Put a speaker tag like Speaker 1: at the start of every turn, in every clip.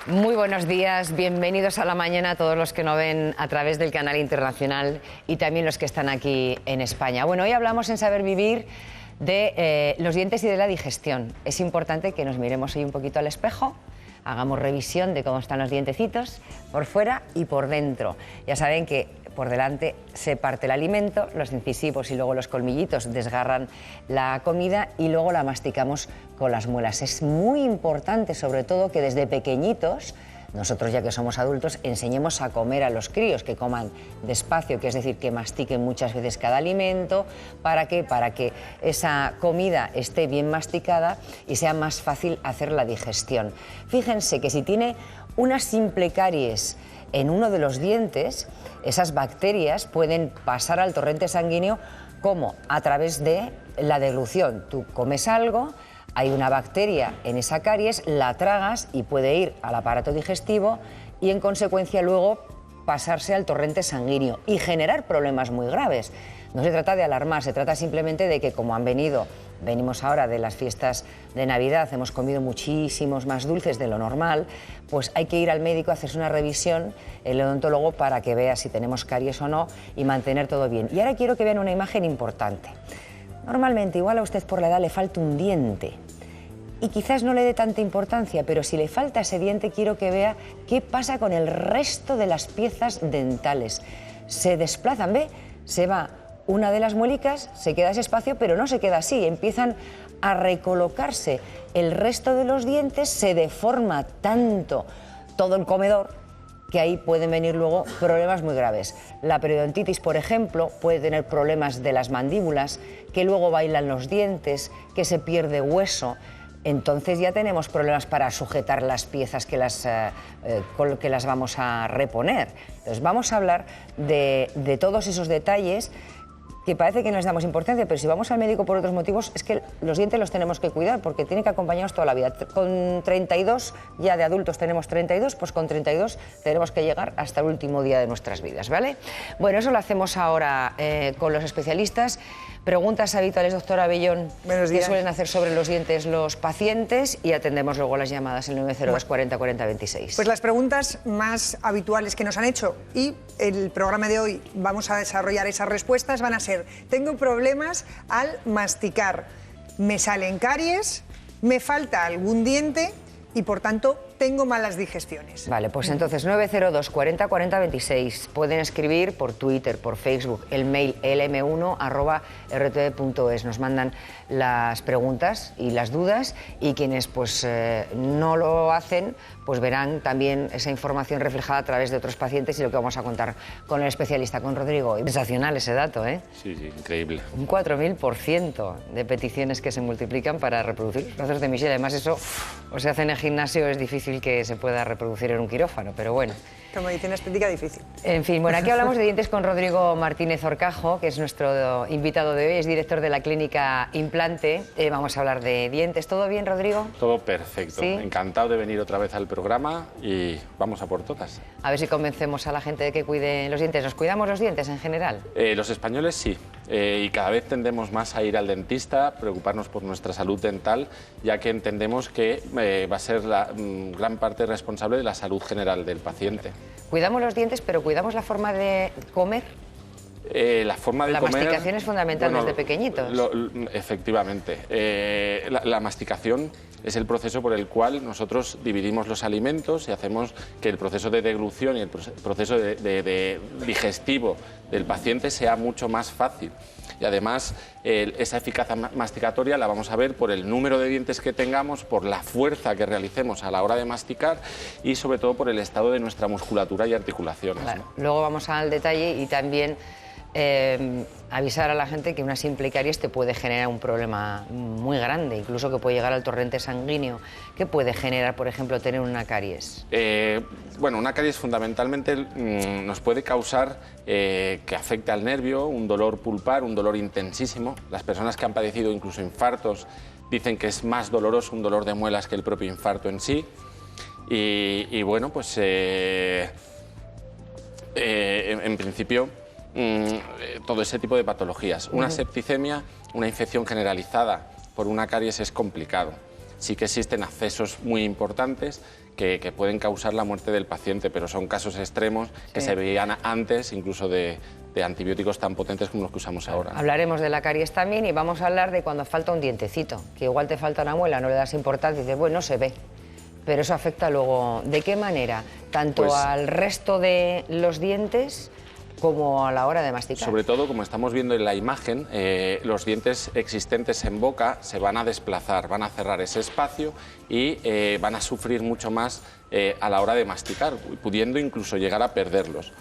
Speaker 1: Muy buenos días, bienvenidos a La Mañana a todos los que nos ven a través del canal internacional y también los que están aquí en España. Bueno, hoy hablamos en Saber Vivir de los dientes y de la digestión. Es importante que nos miremos hoy un poquito al espejo, hagamos revisión de cómo están los dientecitos por fuera y por dentro. Ya saben que por delante se parte el alimento, los incisivos y luego los colmillitos desgarran la comida y luego la masticamos con las muelas. Es muy importante, sobre todo, que desde pequeñitos, nosotros ya que somos adultos, enseñemos a comer a los críos, que coman despacio, que es decir, que mastiquen muchas veces cada alimento. ¿Para qué? Para que esa comida esté bien masticada y sea más fácil hacer la digestión. Fíjense que si tiene una simple caries en uno de los dientes, esas bacterias pueden pasar al torrente sanguíneo como a través de la deglución. Tú comes algo, hay una bacteria en esa caries, la tragas y puede ir al aparato digestivo y en consecuencia luego pasarse al torrente sanguíneo y generar problemas muy graves. No se trata de alarmar, se trata simplemente de que como venimos ahora de las fiestas de Navidad, hemos comido muchísimos más dulces de lo normal, pues hay que ir al médico a hacerse una revisión, el odontólogo, para que vea si tenemos caries o no y mantener todo bien. Y ahora quiero que vean una imagen importante. Normalmente, igual a usted por la edad le falta un diente y quizás no le dé tanta importancia, pero si le falta ese diente quiero que vea qué pasa con el resto de las piezas dentales. Se desplazan, ¿ve? Se va una de las muelicas, se queda ese espacio, pero no se queda así, empiezan a recolocarse el resto de los dientes, se deforma tanto todo el comedor que ahí pueden venir luego problemas muy graves. La periodontitis, por ejemplo, puede tener problemas de las mandíbulas, que luego bailan los dientes, que se pierde hueso. Entonces ya tenemos problemas para sujetar las piezas con que las vamos a reponer. Entonces vamos a hablar de todos esos detalles que parece que no les damos importancia, pero si vamos al médico por otros motivos, es que los dientes los tenemos que cuidar porque tienen que acompañarnos toda la vida. Con 32, ya de adultos tenemos 32, pues con 32 tenemos que llegar hasta el último día de nuestras vidas, ¿vale? Bueno, eso lo hacemos ahora con los especialistas. Preguntas habituales, doctora Abellón, que suelen hacer sobre los dientes los pacientes, y atendemos luego las llamadas en el 902 40 40 26.
Speaker 2: Pues las preguntas más habituales que nos han hecho, y el programa de hoy vamos a desarrollar esas respuestas, van a ser: tengo problemas al masticar, me salen caries, me falta algún diente y por tanto tengo malas digestiones.
Speaker 1: Vale, pues entonces 902 40 40 26. Pueden escribir por Twitter, por Facebook, el mail lm1@rtv.es. Nos mandan las preguntas y las dudas, y quienes pues no lo hacen, pues verán también esa información reflejada a través de otros pacientes y lo que vamos a contar con el especialista, con Rodrigo. Sensacional ese dato, ¿eh?
Speaker 3: Sí, increíble.
Speaker 1: Un 4000% de peticiones que se multiplican para reproducir los brazos de Michelle. Además eso, o se hace en el gimnasio, es difícil que se pueda reproducir en un quirófano, pero bueno.
Speaker 2: Como medicina estética, difícil.
Speaker 1: En fin, bueno, aquí hablamos de dientes con Rodrigo Martínez Horcajo, que es nuestro invitado de hoy, es director de la clínica Implante. Vamos a hablar de dientes. ¿Todo bien, Rodrigo?
Speaker 3: Todo perfecto.
Speaker 1: ¿Sí?
Speaker 3: Encantado de venir otra vez al programa y vamos a por todas.
Speaker 1: A ver si convencemos a la gente de que cuide los dientes. ¿Nos cuidamos los dientes en general?
Speaker 3: Los españoles sí, y cada vez tendemos más a ir al dentista, preocuparnos por nuestra salud dental, ya que entendemos que va a ser la gran parte responsable de la salud general del paciente.
Speaker 1: Cuidamos los dientes, pero ¿cuidamos la forma de comer?
Speaker 3: La forma de
Speaker 1: la
Speaker 3: comer...
Speaker 1: masticación es fundamental, bueno, desde pequeñitos.
Speaker 3: Efectivamente. La masticación es el proceso por el cual nosotros dividimos los alimentos y hacemos que el proceso de deglución y el proceso de digestivo del paciente sea mucho más fácil. Y además, esa eficacia masticatoria la vamos a ver por el número de dientes que tengamos, por la fuerza que realicemos a la hora de masticar y sobre todo por el estado de nuestra musculatura y articulaciones.
Speaker 1: Claro.
Speaker 3: ¿No?
Speaker 1: Luego vamos al detalle y también avisar a la gente que una simple caries te puede generar un problema muy grande, incluso que puede llegar al torrente sanguíneo. ¿Qué puede generar, por ejemplo, tener una caries?
Speaker 3: Bueno, una caries fundamentalmente nos puede causar que afecte al nervio, un dolor pulpar, un dolor intensísimo. Las personas que han padecido incluso infartos dicen que es más doloroso un dolor de muelas que el propio infarto en sí. Y bueno, pues en principio todo ese tipo de patologías. Una septicemia, una infección generalizada por una caries es complicado. sí que existen accesos muy importantes que pueden causar la muerte del paciente, pero son casos extremos que se veían antes incluso de antibióticos tan potentes como los que usamos ahora.
Speaker 1: Hablaremos de la caries también y vamos a hablar de cuando falta un dientecito, que igual te falta una muela, no le das importancia y dices, bueno, se ve. Pero eso afecta luego, ¿de qué manera? Tanto al resto de los dientes como a la hora de masticar.
Speaker 3: Sobre todo, como estamos viendo en la imagen, los dientes existentes en boca se van a desplazar, van a cerrar ese espacio y van a sufrir mucho más a la hora de masticar, pudiendo incluso llegar a perderlos.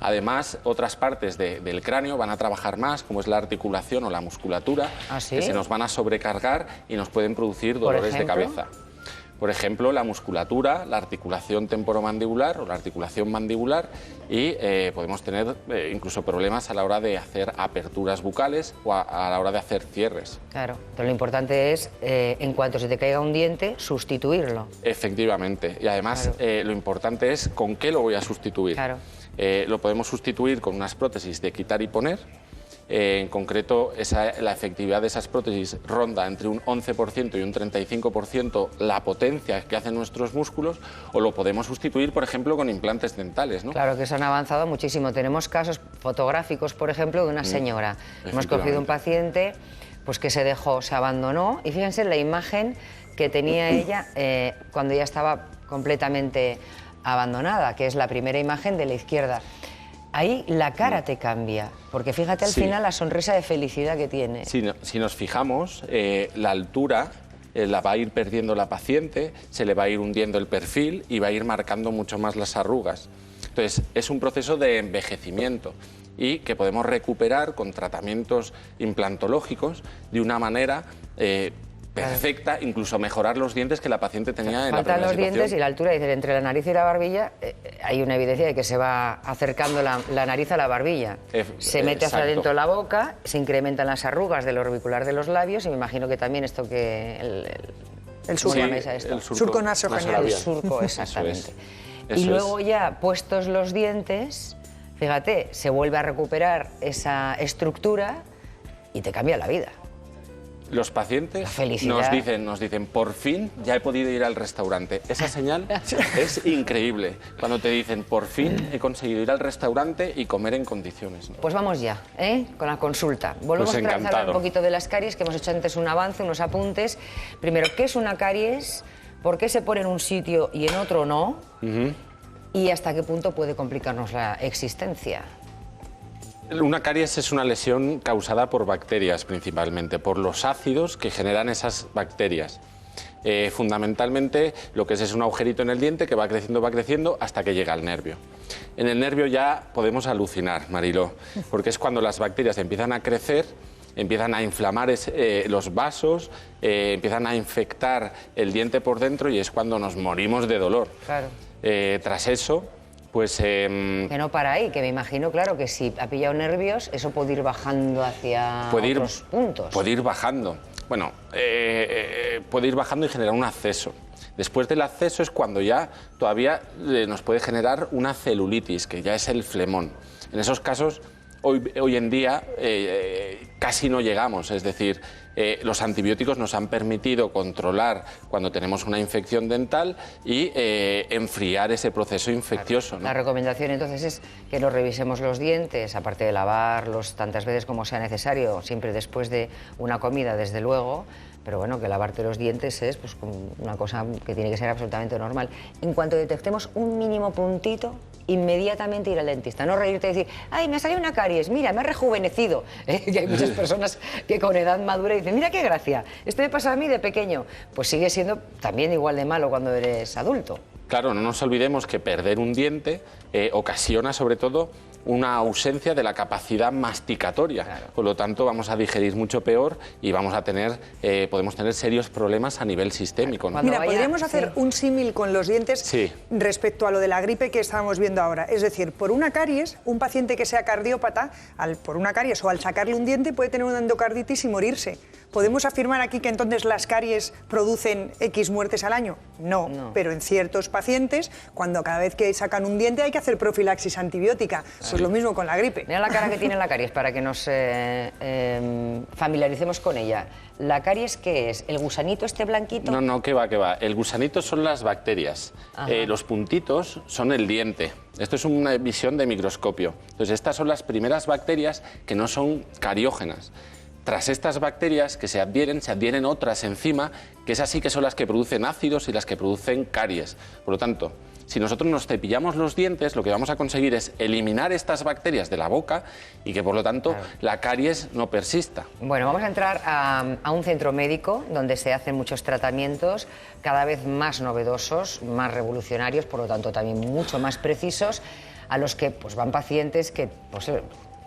Speaker 3: Además, otras partes del cráneo van a trabajar más, como es la articulación o la musculatura, que se nos van a sobrecargar y nos pueden producir dolores de cabeza. Por ejemplo, la musculatura, la articulación temporomandibular o la articulación mandibular y podemos tener incluso problemas a la hora de hacer aperturas bucales o a la hora de hacer cierres.
Speaker 1: Claro, pero lo importante es, en cuanto se te caiga un diente, sustituirlo.
Speaker 3: Efectivamente, y además lo importante es con qué lo voy a sustituir.
Speaker 1: Claro.
Speaker 3: Lo podemos sustituir con unas prótesis de quitar y poner. En concreto, la efectividad de esas prótesis ronda entre un 11% y un 35% la potencia que hacen nuestros músculos, o lo podemos sustituir, por ejemplo, con implantes dentales, ¿no?
Speaker 1: Claro que se han avanzado muchísimo. Tenemos casos fotográficos, por ejemplo, de una señora. Hemos cogido un paciente pues, que se dejó, se abandonó, y fíjense la imagen que tenía ella cuando ya estaba completamente abandonada, que es la primera imagen de la izquierda. Ahí la cara te cambia, porque fíjate al final la sonrisa de felicidad que tiene.
Speaker 3: Si nos fijamos, la altura la va a ir perdiendo la paciente, se le va a ir hundiendo el perfil y va a ir marcando mucho más las arrugas. Entonces, es un proceso de envejecimiento y que podemos recuperar con tratamientos implantológicos de una manera perfecta, incluso mejorar los dientes que la paciente tenía en la primera situación.
Speaker 1: Faltan los dientes y la altura, dice, entre la nariz y la barbilla hay una evidencia de que se va acercando la nariz a la barbilla. Se mete hacia adentro la boca, se incrementan las arrugas del orbicular de los labios y me imagino que también esto que...
Speaker 2: El surco,
Speaker 3: el
Speaker 2: surco nasogenial.
Speaker 1: El surco, exactamente.
Speaker 3: Eso
Speaker 1: y luego ya puestos los dientes, fíjate, se vuelve a recuperar esa estructura y te cambia la vida.
Speaker 3: Los pacientes nos dicen, por fin ya he podido ir al restaurante. Esa señal es increíble. Cuando te dicen, por fin he conseguido ir al restaurante y comer en condiciones, ¿no?
Speaker 1: Pues vamos ya, con la consulta. Volvemos a hablar un poquito de las caries, que hemos hecho antes un avance, unos apuntes. Primero, ¿qué es una caries? ¿Por qué se pone en un sitio y en otro no? ¿Y hasta qué punto puede complicarnos la existencia?
Speaker 3: Una caries es una lesión causada por bacterias principalmente, por los ácidos que generan esas bacterias. Fundamentalmente lo que es un agujerito en el diente que va creciendo hasta que llega al nervio. En el nervio ya podemos alucinar, Mariló, porque es cuando las bacterias empiezan a crecer, empiezan a inflamar los vasos, empiezan a infectar el diente por dentro y es cuando nos morimos de dolor.
Speaker 1: Claro.
Speaker 3: Tras eso, pues...
Speaker 1: que no para ahí, que me imagino, claro, que si ha pillado nervios, eso puede ir bajando hacia otros puntos.
Speaker 3: Puede ir bajando. Bueno, puede ir bajando y generar un acceso. Después del acceso es cuando ya todavía nos puede generar una celulitis, que ya es el flemón. En esos casos, hoy en día casi no llegamos, es decir, los antibióticos nos han permitido controlar cuando tenemos una infección dental y enfriar ese proceso infeccioso, ¿no?
Speaker 1: La recomendación entonces es que nos revisemos los dientes, aparte de lavarlos tantas veces como sea necesario, siempre después de una comida, desde luego, pero bueno, que lavarte los dientes es pues, una cosa que tiene que ser absolutamente normal. En cuanto detectemos un mínimo puntito, inmediatamente ir al dentista, no reírte y decir, ay, me ha salido una caries, mira, me ha rejuvenecido. Que hay muchas personas que con edad madura dicen, mira qué gracia, esto me pasó a mí de pequeño. Pues sigue siendo también igual de malo cuando eres adulto.
Speaker 3: Claro, no nos olvidemos que perder un diente ocasiona sobre todo una ausencia de la capacidad masticatoria. Claro. Por lo tanto, vamos a digerir mucho peor y vamos a tener, podemos tener serios problemas a nivel sistémico, ¿no?
Speaker 2: Mira, podríamos hacer un símil con los dientes respecto a lo de la gripe que estábamos viendo ahora. Es decir, por una caries, un paciente que sea cardiópata, por una caries o al sacarle un diente puede tener una endocarditis y morirse. ¿Podemos afirmar aquí que entonces las caries producen X muertes al año? No, pero en ciertos pacientes, cuando cada vez que sacan un diente hay que hacer profilaxis antibiótica. Pues lo mismo con la gripe.
Speaker 1: Mira la cara que tiene la caries para que nos familiaricemos con ella. ¿La caries qué es? ¿El gusanito este blanquito?
Speaker 3: No, no, que va, que va. El gusanito son las bacterias. Los puntitos son el diente. Esto es una visión de microscopio. Entonces, estas son las primeras bacterias que no son cariógenas. Tras estas bacterias que se adhieren otras encima, que es así que son las que producen ácidos y las que producen caries. Por lo tanto, si nosotros nos cepillamos los dientes, lo que vamos a conseguir es eliminar estas bacterias de la boca y que, por lo tanto, la caries no persista.
Speaker 1: Bueno, vamos a entrar a un centro médico donde se hacen muchos tratamientos cada vez más novedosos, más revolucionarios, por lo tanto, también mucho más precisos, a los que pues, van pacientes que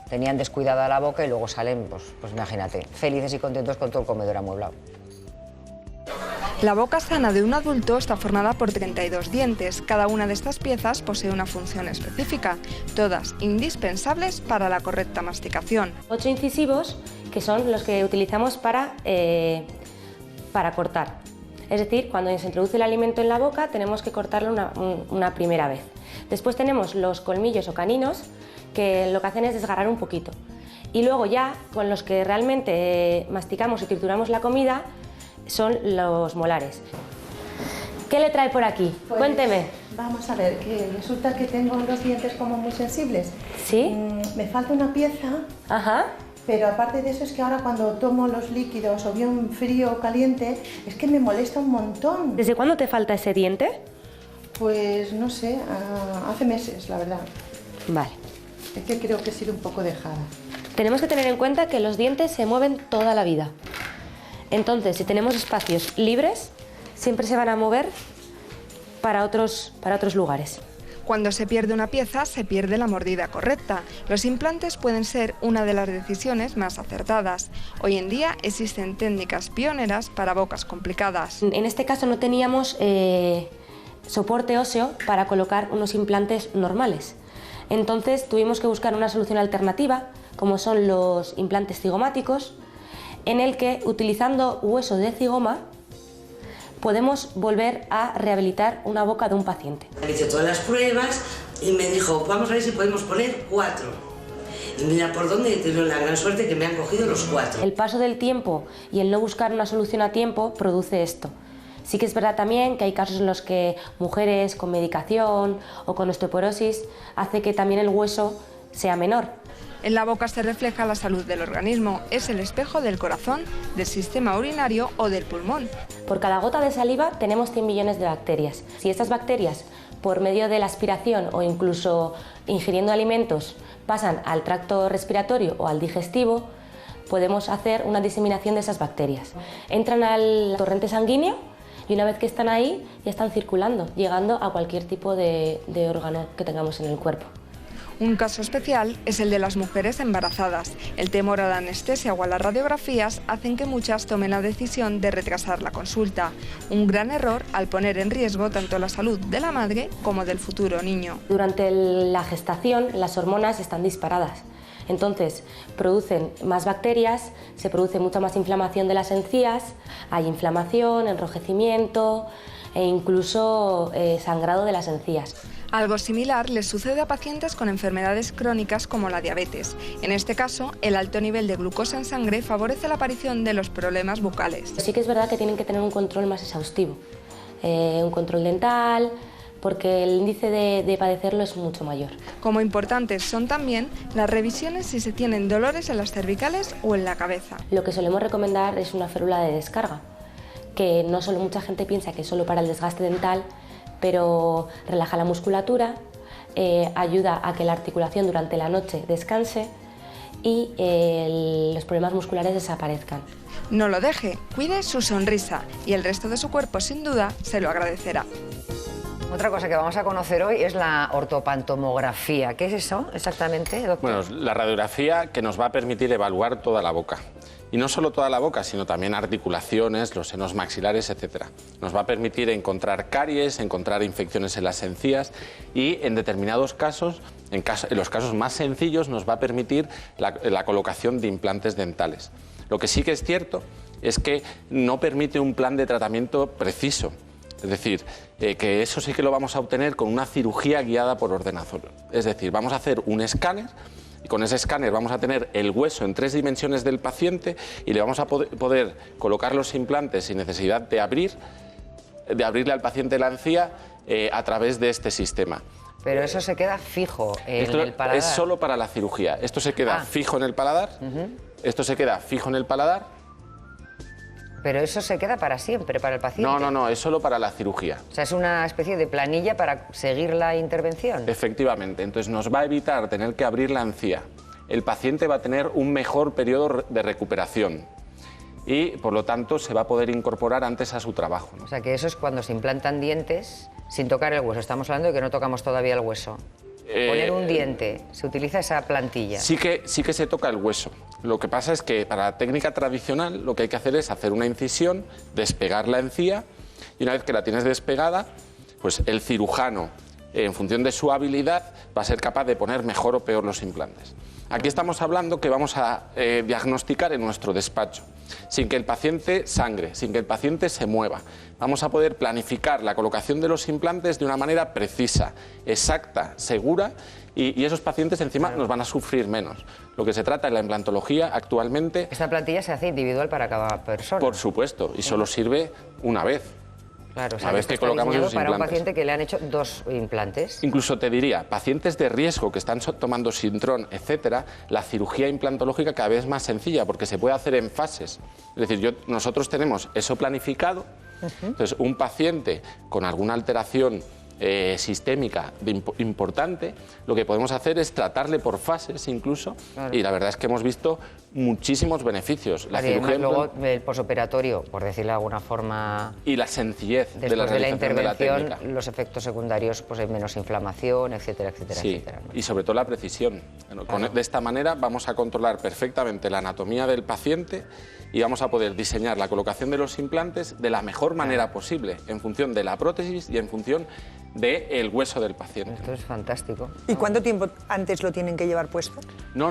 Speaker 1: tenían descuidada la boca y luego salen, pues imagínate, felices y contentos con todo el comedor amueblado.
Speaker 4: La boca sana de un adulto está formada por 32 dientes. Cada una de estas piezas posee una función específica, todas indispensables para la correcta masticación.
Speaker 5: 8 incisivos, que son los que utilizamos para cortar. Es decir, cuando se introduce el alimento en la boca tenemos que cortarlo una primera vez. Después tenemos los colmillos o caninos, que lo que hacen es desgarrar un poquito. Y luego ya, con los que realmente masticamos y trituramos la comida, son los molares. ¿Qué le trae por aquí?
Speaker 6: Pues,
Speaker 5: cuénteme.
Speaker 6: Vamos a ver, que resulta que tengo los dientes como muy sensibles.
Speaker 5: ¿Sí?
Speaker 6: Me falta una pieza,
Speaker 5: Ajá.
Speaker 6: pero aparte de eso es que ahora cuando tomo los líquidos o bien frío o caliente, es que me molesta un montón.
Speaker 5: ¿Desde cuándo te falta ese diente?
Speaker 6: Pues no sé, hace meses, la verdad.
Speaker 5: Vale.
Speaker 6: Es que creo que he sido un poco dejada.
Speaker 5: Tenemos que tener en cuenta que los dientes se mueven toda la vida. Entonces, si tenemos espacios libres, siempre se van a mover para otros lugares.
Speaker 4: Cuando se pierde una pieza, se pierde la mordida correcta. Los implantes pueden ser una de las decisiones más acertadas. Hoy en día existen técnicas pioneras para bocas complicadas.
Speaker 5: En este caso no teníamos soporte óseo para colocar unos implantes normales. Entonces tuvimos que buscar una solución alternativa, como son los implantes cigomáticos, en el que, utilizando hueso de cigoma, podemos volver a rehabilitar una boca de un paciente.
Speaker 7: Hice todas las pruebas y me dijo, vamos a ver si podemos poner 4. Y mira por dónde he tenido la gran suerte que me han cogido los 4.
Speaker 5: El paso del tiempo y el no buscar una solución a tiempo produce esto. Sí que es verdad también que hay casos en los que mujeres con medicación o con osteoporosis hace que también el hueso sea menor.
Speaker 4: En la boca se refleja la salud del organismo, es el espejo del corazón, del sistema urinario o del pulmón.
Speaker 5: Por cada gota de saliva tenemos 100 millones de bacterias. Si estas bacterias, por medio de la aspiración o incluso ingiriendo alimentos, pasan al tracto respiratorio o al digestivo, podemos hacer una diseminación de esas bacterias. Entran al torrente sanguíneo y una vez que están ahí, ya están circulando, llegando a cualquier tipo de órgano que tengamos en el cuerpo.
Speaker 4: Un caso especial es el de las mujeres embarazadas. El temor a la anestesia o a las radiografías hacen que muchas tomen la decisión de retrasar la consulta. Un gran error al poner en riesgo tanto la salud de la madre como del futuro niño.
Speaker 5: Durante la gestación las hormonas están disparadas. Entonces producen más bacterias, se produce mucha más inflamación de las encías, hay inflamación, enrojecimiento e incluso sangrado de las encías.
Speaker 4: Algo similar les sucede a pacientes con enfermedades crónicas como la diabetes. En este caso, el alto nivel de glucosa en sangre favorece la aparición de los problemas bucales.
Speaker 5: Sí que es verdad que tienen que tener un control más exhaustivo, un control dental, porque el índice de padecerlo es mucho mayor.
Speaker 4: Como importantes son también las revisiones si se tienen dolores en las cervicales o en la cabeza.
Speaker 5: Lo que solemos recomendar es una férula de descarga, que no solo mucha gente piensa que es solo para el desgaste dental, pero relaja la musculatura, ayuda a que la articulación durante la noche descanse y los problemas musculares desaparezcan.
Speaker 4: No lo deje, cuide su sonrisa y el resto de su cuerpo sin duda se lo agradecerá.
Speaker 1: Otra cosa que vamos a conocer hoy es la ortopantomografía. ¿Qué es eso exactamente, doctor?
Speaker 3: Bueno, la radiografía que nos va a permitir evaluar toda la boca. Y no solo toda la boca, sino también articulaciones, los senos maxilares, etc. Nos va a permitir encontrar caries, encontrar infecciones en las encías y en determinados casos, en los casos más sencillos, nos va a permitir la colocación de implantes dentales. Lo que sí que es cierto es que no permite un plan de tratamiento preciso. Es decir, que eso sí que lo vamos a obtener con una cirugía guiada por ordenador. Es decir, vamos a hacer un escáner y con ese escáner vamos a tener el hueso en 3 dimensiones del paciente y le vamos a poder colocar los implantes sin necesidad de abrirle al paciente la encía a través de este sistema.
Speaker 1: Pero eso se queda fijo en el paladar.
Speaker 3: Es solo para la cirugía. Esto se queda fijo en el paladar, esto se queda fijo en el paladar.
Speaker 1: Pero eso se queda para siempre, para el paciente.
Speaker 3: No, es solo para la cirugía.
Speaker 1: O sea, es una especie de planilla para seguir la intervención.
Speaker 3: Efectivamente, entonces nos va a evitar tener que abrir la encía. El paciente va a tener un mejor periodo de recuperación y, por lo tanto, se va a poder incorporar antes a su trabajo, ¿no?
Speaker 1: O sea, que eso es cuando se implantan dientes sin tocar el hueso. Estamos hablando de que no tocamos todavía el hueso. Poner un diente, se utiliza esa plantilla.
Speaker 3: Sí que se toca el hueso. Lo que pasa es que para la técnica tradicional lo que hay que hacer es hacer una incisión, despegar la encía y una vez que la tienes despegada, pues el cirujano, en función de su habilidad, va a ser capaz de poner mejor o peor los implantes. Aquí estamos hablando que vamos a diagnosticar en nuestro despacho, sin que el paciente sangre, sin que el paciente se mueva. Vamos a poder planificar la colocación de los implantes de una manera precisa, exacta, segura y esos pacientes encima nos van a sufrir menos. Lo que se trata en la implantología actualmente...
Speaker 1: Esta plantilla se hace individual para cada persona.
Speaker 3: Por supuesto, y solo sirve una vez.
Speaker 1: Claro, o sea,
Speaker 3: una vez que colocamos esos
Speaker 1: para
Speaker 3: implantes.
Speaker 1: un paciente que le han hecho 2 implantes.
Speaker 3: Incluso te diría, pacientes de riesgo que están tomando Sintrón, etcétera, la cirugía implantológica cada vez es más sencilla porque se puede hacer en fases. Es decir, nosotros tenemos eso planificado. Entonces, un paciente con alguna alteración sistémica importante, lo que podemos hacer es tratarle por fases incluso, claro. Y la verdad es que hemos visto muchísimos beneficios.
Speaker 1: La cirugía luego el posoperatorio, por decirlo de alguna forma,
Speaker 3: y la sencillez de la realización
Speaker 1: intervención,
Speaker 3: de la técnica.
Speaker 1: Los efectos secundarios, pues hay menos inflamación, etcétera, etcétera,
Speaker 3: sí,
Speaker 1: etcétera, ¿no?
Speaker 3: Y sobre todo la precisión. Claro. De esta manera vamos a controlar perfectamente la anatomía del paciente y vamos a poder diseñar la colocación de los implantes de la mejor manera posible, en función de la prótesis y en función del hueso del paciente.
Speaker 1: Esto es fantástico.
Speaker 2: ¿Y cuánto tiempo antes lo tienen que llevar puesto?
Speaker 3: No.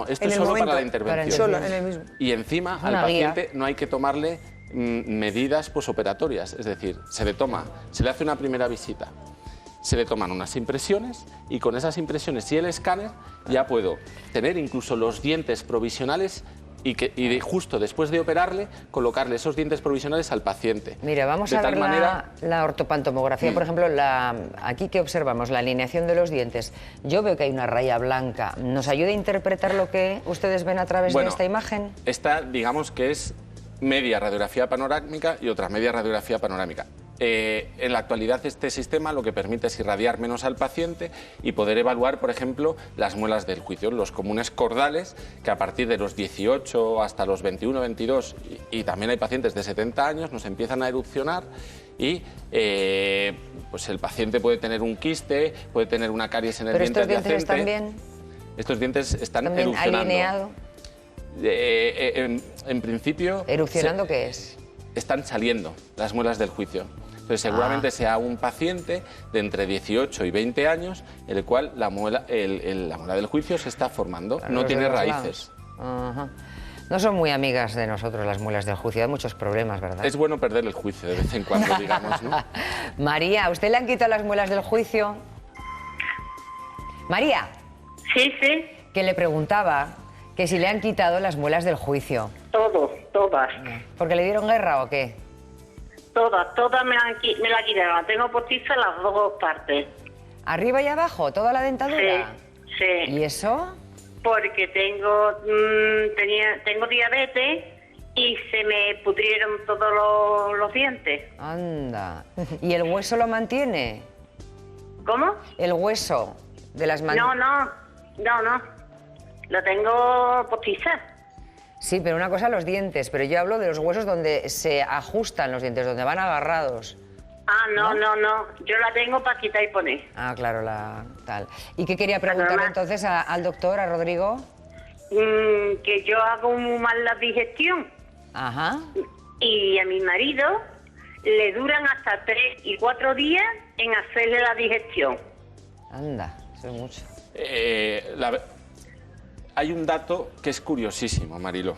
Speaker 3: Esto es solo para la intervención.
Speaker 2: Solo, en el mismo.
Speaker 3: Y encima al paciente no hay que tomarle medidas posoperatorias. Es decir, se le hace una primera visita, se le toman unas impresiones y con esas impresiones y el escáner ya puedo tener incluso los dientes provisionales y justo después de operarle, colocarle esos dientes provisionales al paciente.
Speaker 1: Mira, vamos a ver la ortopantomografía, por ejemplo, aquí que observamos, la alineación de los dientes. Yo veo que hay una raya blanca. ¿Nos ayuda a interpretar lo que ustedes ven a través de esta imagen?
Speaker 3: Esta, digamos que es media radiografía panorámica y otra media radiografía panorámica. En la actualidad este sistema lo que permite es irradiar menos al paciente y poder evaluar, por ejemplo, las muelas del juicio, los comunes cordales, que a partir de los 18 hasta los 21, 22, y también hay pacientes de 70 años, nos empiezan a erupcionar y pues el paciente puede tener un quiste, puede tener una caries en el diente adyacente.
Speaker 1: ¿Pero estos dientes están bien?
Speaker 3: Estos dientes están
Speaker 1: ¿También
Speaker 3: erupcionando.
Speaker 1: ¿Alineado?
Speaker 3: En principio...
Speaker 1: ¿Erupcionando qué es?
Speaker 3: Están saliendo las muelas del juicio. Entonces seguramente sea un paciente de entre 18 y 20 años en el cual la muela del juicio se está formando, claro, no tiene raíces.
Speaker 1: No son muy amigas de nosotros las muelas del juicio, hay muchos problemas, ¿verdad?
Speaker 3: Es bueno perder el juicio de vez en cuando, digamos, ¿no?
Speaker 1: María, ¿a usted le han quitado las muelas del juicio? María.
Speaker 8: Sí.
Speaker 1: Que le preguntaba que si le han quitado las muelas del juicio.
Speaker 8: Todas.
Speaker 1: ¿Porque le dieron guerra o qué?
Speaker 8: Todas me la quitaron. La tengo postiza las 2 partes.
Speaker 1: ¿Arriba y abajo? ¿Toda la dentadura?
Speaker 8: Sí.
Speaker 1: ¿Y eso?
Speaker 8: Porque tengo diabetes y se me pudrieron todos los dientes.
Speaker 1: Anda. ¿Y el hueso lo mantiene?
Speaker 8: ¿Cómo?
Speaker 1: El hueso de las manos.
Speaker 8: No. Lo tengo postiza.
Speaker 1: Sí, pero una cosa los dientes, pero yo hablo de los huesos donde se ajustan los dientes, donde van agarrados.
Speaker 8: No. Yo la tengo para quitar y poner.
Speaker 1: Ah, claro, tal. ¿Y qué quería preguntarle entonces al doctor, a Rodrigo?
Speaker 8: Que yo hago muy mal la digestión.
Speaker 1: Ajá.
Speaker 8: Y a mi marido le duran hasta 3 y 4 días en hacerle la digestión.
Speaker 1: Anda, eso es mucho.
Speaker 3: Hay un dato que es curiosísimo, Mariló,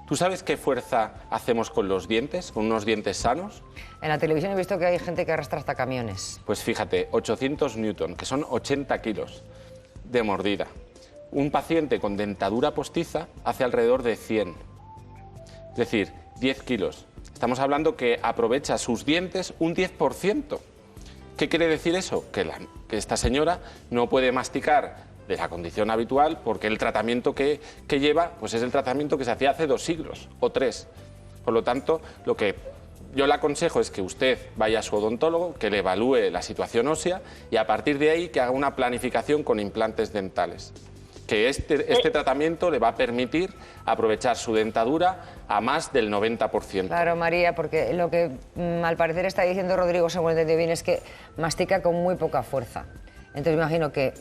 Speaker 3: ¿Tú sabes qué fuerza hacemos con los dientes, con unos dientes sanos?
Speaker 1: En la televisión he visto que hay gente que arrastra hasta camiones.
Speaker 3: Pues fíjate, 800 newton, que son 80 kilos de mordida. Un paciente con dentadura postiza hace alrededor de 100. Es decir, 10 kilos. Estamos hablando que aprovecha sus dientes un 10%. ¿Qué quiere decir eso? Que esta señora no puede masticar de la condición habitual porque el tratamiento que lleva pues es el tratamiento que se hacía hace 2 siglos o 3. Por lo tanto, lo que yo le aconsejo es que usted vaya a su odontólogo, que le evalúe la situación ósea y a partir de ahí que haga una planificación con implantes dentales. Que este tratamiento le va a permitir aprovechar su dentadura a más del 90%.
Speaker 1: Claro, María, porque lo que al parecer está diciendo Rodrigo, según entendido bien, es que mastica con muy poca fuerza. Entonces me imagino que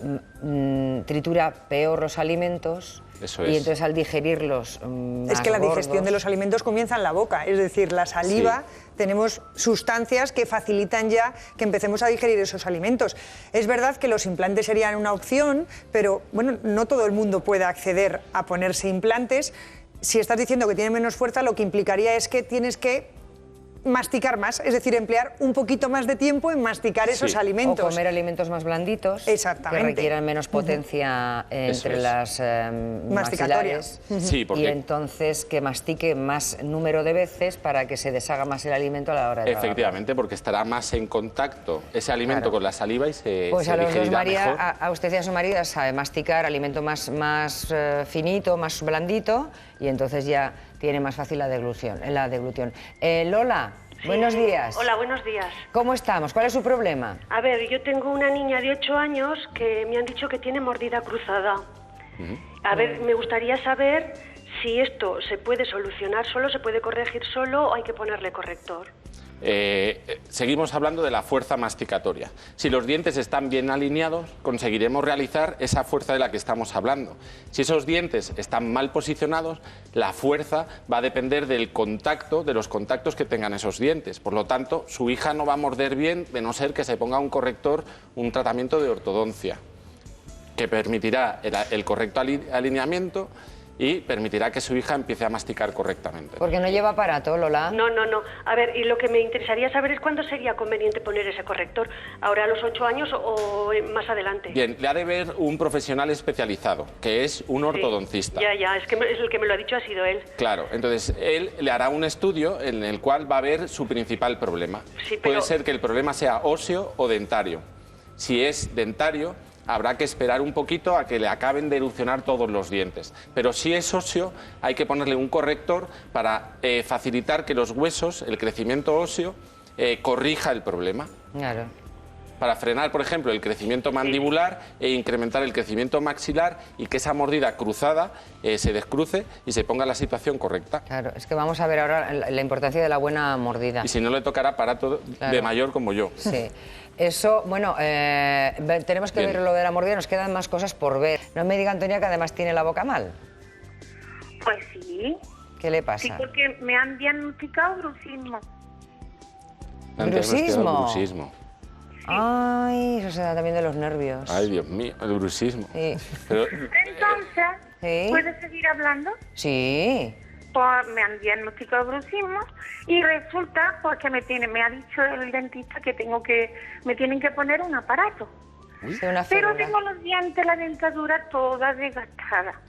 Speaker 1: tritura peor los alimentos.
Speaker 3: Eso es.
Speaker 1: Y entonces al digerirlos
Speaker 2: Es que la digestión de los alimentos comienza en la boca, es decir, la saliva, tenemos sustancias que facilitan ya que empecemos a digerir esos alimentos. Es verdad que los implantes serían una opción, pero bueno, no todo el mundo puede acceder a ponerse implantes. Si estás diciendo que tiene menos fuerza, lo que implicaría es que tienes que masticar más, es decir, emplear un poquito más de tiempo en masticar esos alimentos.
Speaker 1: O comer alimentos más blanditos,
Speaker 2: exactamente,
Speaker 1: que requieran menos potencia entre las maxilares.
Speaker 3: Sí, porque...
Speaker 1: Y entonces que mastique más número de veces para que se deshaga más el alimento a la hora de tragarlo.
Speaker 3: Efectivamente, porque estará más en contacto ese alimento con la saliva y se
Speaker 1: pues a los dos, María,
Speaker 3: mejor.
Speaker 1: A usted y a su marido sabe masticar alimento más finito, más blandito, y entonces ya tiene más fácil la deglución. Lola, sí. Buenos días.
Speaker 9: Hola, buenos días.
Speaker 1: ¿Cómo estamos? ¿Cuál es su problema?
Speaker 9: A ver, yo tengo una niña de 8 años que me han dicho que tiene mordida cruzada. A ver, me gustaría saber si esto se puede solucionar solo, se puede corregir solo o hay que ponerle corrector.
Speaker 3: Seguimos hablando de la fuerza masticatoria. Si los dientes están bien alineados, conseguiremos realizar esa fuerza de la que estamos hablando. Si esos dientes están mal posicionados, la fuerza va a depender del contacto, de los contactos que tengan esos dientes. Por lo tanto, su hija no va a morder bien, de no ser que se ponga un corrector, un tratamiento de ortodoncia, que permitirá el correcto alineamiento y permitirá que su hija empiece a masticar correctamente.
Speaker 1: Porque no lleva aparato, Lola.
Speaker 9: No. A ver, y lo que me interesaría saber es cuándo sería conveniente poner ese corrector. ¿Ahora a los 8 años o más adelante?
Speaker 3: Bien, le ha de ver un profesional especializado, que es un ortodoncista.
Speaker 9: Ya, es el que me lo ha dicho ha sido él.
Speaker 3: Claro, entonces él le hará un estudio en el cual va a ver su principal problema.
Speaker 9: Sí, pero...
Speaker 3: Puede ser que el problema sea óseo o dentario. Si es dentario, habrá que esperar un poquito a que le acaben de erupcionar todos los dientes. Pero si es óseo, hay que ponerle un corrector para facilitar que los huesos, el crecimiento óseo, corrija el problema.
Speaker 1: Claro.
Speaker 3: Para frenar, por ejemplo, el crecimiento mandibular e incrementar el crecimiento maxilar y que esa mordida cruzada se descruce y se ponga en la situación correcta.
Speaker 1: Claro, es que vamos a ver ahora la importancia de la buena mordida.
Speaker 3: Y si no, le tocará aparato de mayor como yo.
Speaker 1: Sí. Eso, bueno, tenemos que ver lo de la mordida, nos quedan más cosas por ver. No me diga, Antonia, que además tiene la boca mal.
Speaker 8: Pues sí.
Speaker 1: ¿Qué le pasa?
Speaker 8: Sí, porque me han diagnosticado bruxismo.
Speaker 1: ¿Bruxismo? Ay, eso se da también de los nervios.
Speaker 3: Ay, Dios mío, el bruxismo.
Speaker 1: Sí.
Speaker 3: Pero,
Speaker 8: Entonces, ¿puedes seguir hablando?
Speaker 1: Sí.
Speaker 8: Pues me han diagnosticado bruxismo y resulta pues que me ha dicho el dentista que me tienen que poner un aparato.
Speaker 1: Sí,
Speaker 8: pero tengo los dientes, la dentadura toda desgastada.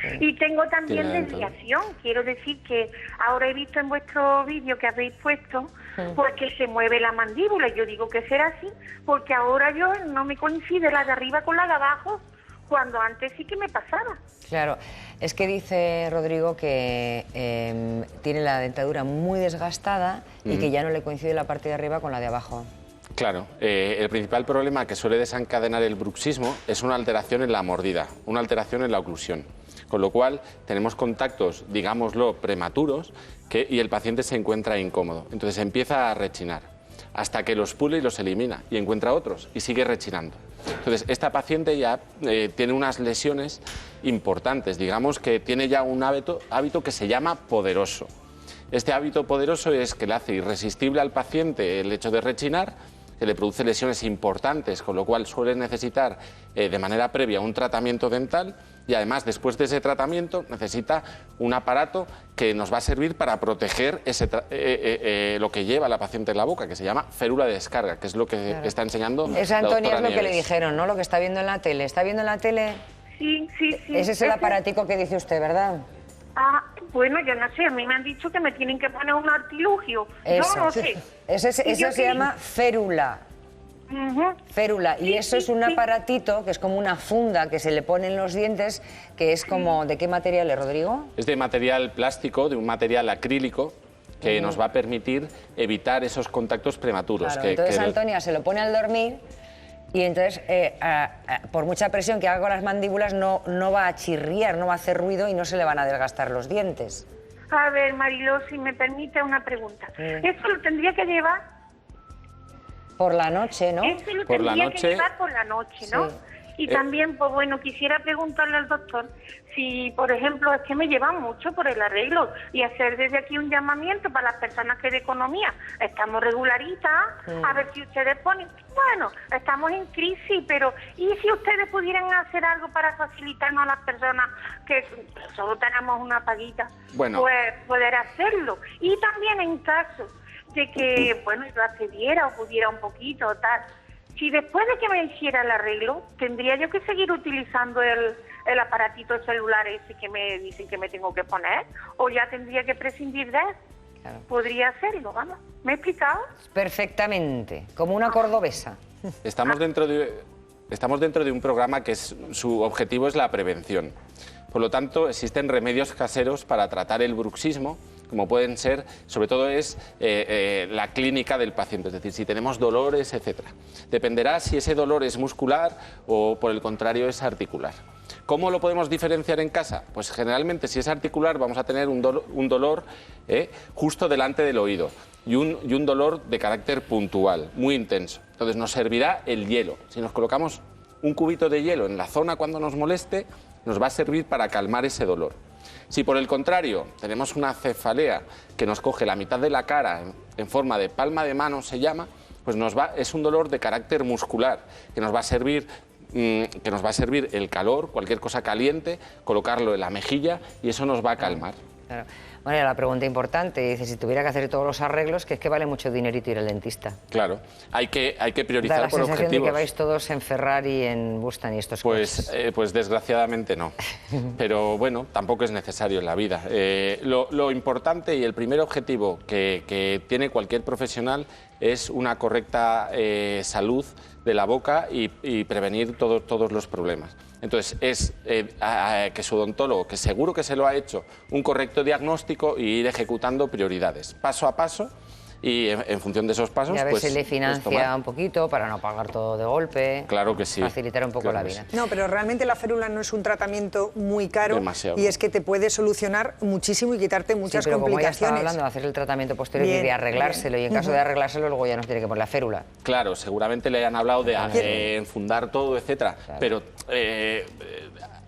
Speaker 8: Sí. Y tengo también desviación. Quiero decir que ahora he visto en vuestro vídeo que habéis puesto pues que se mueve la mandíbula. Yo digo que será así porque ahora yo no me coincide la de arriba con la de abajo, cuando antes sí que me pasaba.
Speaker 1: Claro, es que dice Rodrigo que tiene la dentadura muy desgastada y que ya no le coincide la parte de arriba con la de abajo.
Speaker 3: Claro, el principal problema que suele desencadenar el bruxismo es una alteración en la mordida, una alteración en la oclusión. Con lo cual tenemos contactos, digámoslo, prematuros y el paciente se encuentra incómodo. Entonces empieza a rechinar hasta que los pule y los elimina y encuentra otros y sigue rechinando. Entonces esta paciente ya tiene unas lesiones importantes, digamos que tiene ya un hábito que se llama poderoso. Este hábito poderoso es que le hace irresistible al paciente el hecho de rechinar, que le produce lesiones importantes, con lo cual suele necesitar de manera previa un tratamiento dental y además después de ese tratamiento necesita un aparato que nos va a servir para proteger lo que lleva la paciente en la boca, que se llama férula de descarga, que es lo que está enseñando
Speaker 1: Esa, Antonia,
Speaker 3: la
Speaker 1: es
Speaker 3: doctora
Speaker 1: lo que le
Speaker 3: Nieves.
Speaker 1: dijeron, ¿no? Lo que está viendo en la tele. ¿Está viendo en la tele?
Speaker 8: Sí, sí, sí.
Speaker 1: Ese es el aparatico que dice usted, ¿verdad?
Speaker 8: Ah, bueno, yo no sé, a mí me han dicho que me tienen que poner un artilugio.
Speaker 1: Eso.
Speaker 8: Yo no sé.
Speaker 1: Eso se llama férula. Férula, y eso es un aparatito que es como una funda que se le pone en los dientes, que es como, ¿de qué material es, Rodrigo?
Speaker 3: Es de material plástico, de un material acrílico, que nos va a permitir evitar esos contactos prematuros.
Speaker 1: Claro, entonces Antonia se lo pone al dormir y entonces por mucha presión que haga con las mandíbulas no va a chirriar, no va a hacer ruido y no se le van a desgastar los dientes.
Speaker 8: A ver, Mariló, si me permite una pregunta. ¿Eso lo tendría que llevar?
Speaker 1: Por la noche, ¿no?
Speaker 8: Eso lo
Speaker 3: Por la
Speaker 8: tendría
Speaker 3: noche,
Speaker 8: que llevar por la noche, ¿no?
Speaker 1: sí.
Speaker 8: Y también, pues bueno, quisiera preguntarle al doctor si, por ejemplo, es que me llevan mucho por el arreglo y hacer desde aquí un llamamiento para las personas que de economía estamos regularitas, a ver si ustedes ponen, bueno, estamos en crisis, pero ¿y si ustedes pudieran hacer algo para facilitarnos a las personas que solo tenemos una paguita?
Speaker 3: Bueno.
Speaker 8: Pues poder hacerlo. Y también en caso de que, bueno, yo accediera o pudiera un poquito o tal, si después de que me hiciera el arreglo, ¿tendría yo que seguir utilizando el aparatito celular ese que me dicen que me tengo que poner? ¿O ya tendría que prescindir de él?
Speaker 1: Claro.
Speaker 8: Podría hacerlo, vamos. ¿Me he explicado?
Speaker 1: Perfectamente, como una cordobesa.
Speaker 3: Estamos dentro de un programa que su objetivo es la prevención. Por lo tanto, existen remedios caseros para tratar el bruxismo, como pueden ser, sobre todo es la clínica del paciente, es decir, si tenemos dolores, etcétera. Dependerá si ese dolor es muscular o, por el contrario, es articular. ¿Cómo lo podemos diferenciar en casa? Pues generalmente, si es articular, vamos a tener un dolor justo delante del oído y un dolor de carácter puntual, muy intenso. Entonces nos servirá el hielo. Si nos colocamos un cubito de hielo en la zona cuando nos moleste, nos va a servir para calmar ese dolor. Si por el contrario tenemos una cefalea que nos coge la mitad de la cara en forma de palma de mano, se llama, pues es un dolor de carácter muscular que nos va a servir el calor, cualquier cosa caliente, colocarlo en la mejilla y eso nos va a calmar.
Speaker 1: Claro. Bueno, y la pregunta importante, dice, si tuviera que hacer todos los arreglos, que es que vale mucho dinerito ir al dentista.
Speaker 3: Claro, hay que
Speaker 1: Da
Speaker 3: priorizar
Speaker 1: la
Speaker 3: por
Speaker 1: sensación
Speaker 3: objetivos.
Speaker 1: de que vais todos en Ferrari, en Mustang y estos coches.
Speaker 3: Pues desgraciadamente no, pero bueno, tampoco es necesario en la vida. Lo importante y el primer objetivo que tiene cualquier profesional es una correcta salud de la boca y prevenir todos los problemas. Entonces, es que su odontólogo, que seguro que se lo ha hecho, un correcto diagnóstico y ir ejecutando prioridades, paso a paso, y en función de esos pasos,
Speaker 1: Y a ver
Speaker 3: pues,
Speaker 1: si le financia
Speaker 3: tomar.
Speaker 1: un poquito para no pagar todo de golpe.
Speaker 3: Claro que sí.
Speaker 1: Facilitar un poco
Speaker 3: Claro
Speaker 1: la
Speaker 3: que
Speaker 1: vida.
Speaker 3: sí.
Speaker 2: No, pero realmente la férula no es un tratamiento muy caro.
Speaker 3: Demasiado.
Speaker 2: Y es que te puede solucionar muchísimo y quitarte muchas
Speaker 1: Sí, pero como ya estaba
Speaker 2: complicaciones.
Speaker 1: hablando de hacer el tratamiento posterior y
Speaker 2: Bien,
Speaker 1: de arreglárselo, y en caso de arreglárselo luego ya nos tiene que poner la férula.
Speaker 3: Claro, seguramente le han hablado de enfundar todo, etcétera, pero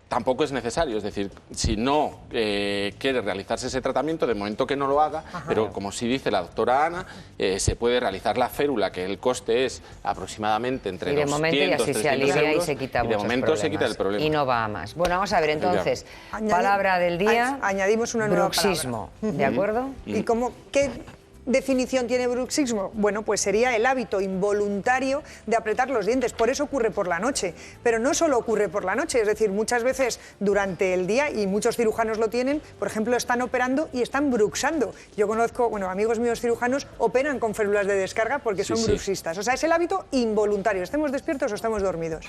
Speaker 3: tampoco es necesario. Es decir, si no quiere realizarse ese tratamiento, de momento que no lo haga, pero como sí dice la doctora Ana, se puede realizar la férula, que el coste es aproximadamente entre
Speaker 1: Y de momento ya
Speaker 3: 200,
Speaker 1: sí se
Speaker 3: 300
Speaker 1: alivia y
Speaker 3: euros,
Speaker 1: se quita
Speaker 3: y de
Speaker 1: muchos
Speaker 3: momento
Speaker 1: problemas.
Speaker 3: se quita el problema.
Speaker 1: Y no va a más. Bueno, vamos a ver entonces, palabra del día,
Speaker 2: Añadimos una nueva
Speaker 1: bruxismo,
Speaker 2: palabra.
Speaker 1: ¿de acuerdo?
Speaker 2: ¿Y qué definición tiene bruxismo? Bueno, pues sería el hábito involuntario de apretar los dientes. Por eso ocurre por la noche. Pero no solo ocurre por la noche, es decir, muchas veces durante el día, y muchos cirujanos lo tienen, por ejemplo, están operando y están bruxando. Yo conozco, amigos míos cirujanos operan con férulas de descarga porque son bruxistas. O sea, es el hábito involuntario. Estemos despiertos o estamos dormidos.